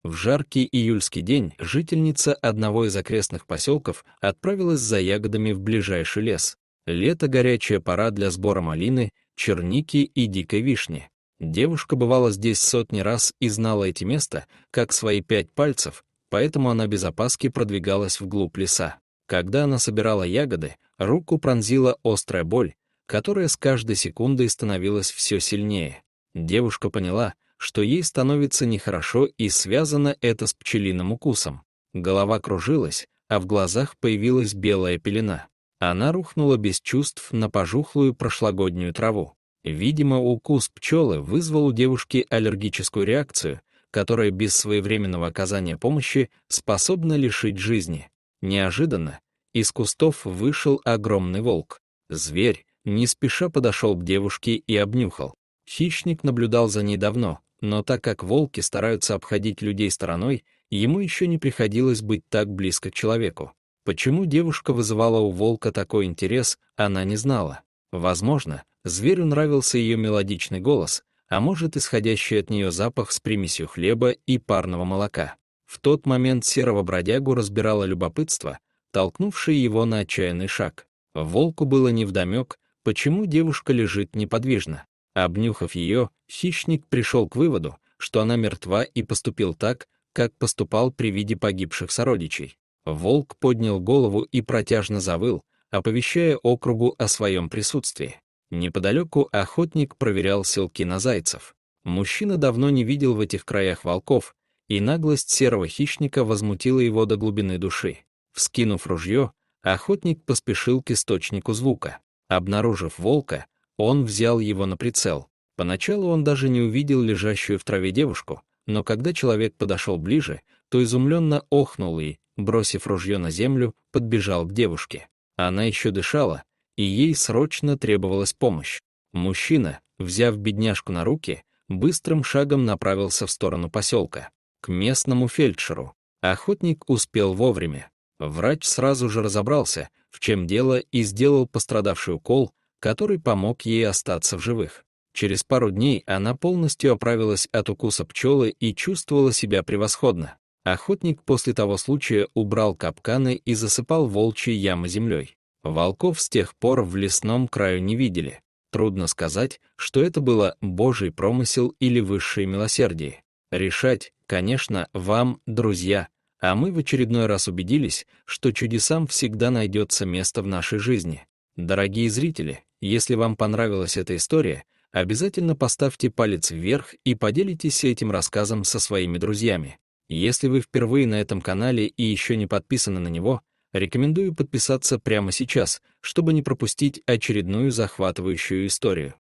В жаркий июльский день жительница одного из окрестных поселков отправилась за ягодами в ближайший лес. Лето — горячая пора для сбора малины, черники и дикой вишни. Девушка бывала здесь сотни раз и знала эти места, как свои 5 пальцев, поэтому она без опаски продвигалась вглубь леса. Когда она собирала ягоды, руку пронзила острая боль, которая с каждой секундой становилась все сильнее. Девушка поняла, что ей становится нехорошо, и связано это с пчелиным укусом. Голова кружилась, а в глазах появилась белая пелена. Она рухнула без чувств на пожухлую прошлогоднюю траву. Видимо, укус пчелы вызвал у девушки аллергическую реакцию, которая без своевременного оказания помощи способна лишить жизни. Неожиданно из кустов вышел огромный волк. Зверь не спеша подошел к девушке и обнюхал. Хищник наблюдал за ней давно, но так как волки стараются обходить людей стороной, ему еще не приходилось быть так близко к человеку. Почему девушка вызывала у волка такой интерес, она не знала. Возможно, зверю нравился ее мелодичный голос, а может, исходящий от нее запах с примесью хлеба и парного молока. В тот момент серого бродягу разбирало любопытство, толкнувшее его на отчаянный шаг. Волку было невдомек, почему девушка лежит неподвижно. Обнюхав ее, хищник пришел к выводу, что она мертва, и поступил так, как поступал при виде погибших сородичей. Волк поднял голову и протяжно завыл, оповещая округу о своем присутствии. Неподалеку охотник проверял селки на зайцев. Мужчина давно не видел в этих краях волков, и наглость серого хищника возмутила его до глубины души. Вскинув ружье, охотник поспешил к источнику звука. Обнаружив волка, он взял его на прицел. Поначалу он даже не увидел лежащую в траве девушку, но когда человек подошел ближе, то изумленно охнул и, бросив ружье на землю, подбежал к девушке. Она еще дышала, и ей срочно требовалась помощь. Мужчина, взяв бедняжку на руки, быстрым шагом направился в сторону поселка, к местному фельдшеру. Охотник успел вовремя. Врач сразу же разобрался, в чем дело, и сделал пострадавший укол, который помог ей остаться в живых. Через пару дней она полностью оправилась от укуса пчелы и чувствовала себя превосходно. Охотник после того случая убрал капканы и засыпал волчьи ямы землей. Волков с тех пор в лесном краю не видели. Трудно сказать, что это было Божий промысел или высшее милосердие. Решать, конечно, вам, друзья, а мы в очередной раз убедились, что чудесам всегда найдется место в нашей жизни. Дорогие зрители, если вам понравилась эта история, обязательно поставьте палец вверх и поделитесь этим рассказом со своими друзьями. Если вы впервые на этом канале и еще не подписаны на него, рекомендую подписаться прямо сейчас, чтобы не пропустить очередную захватывающую историю.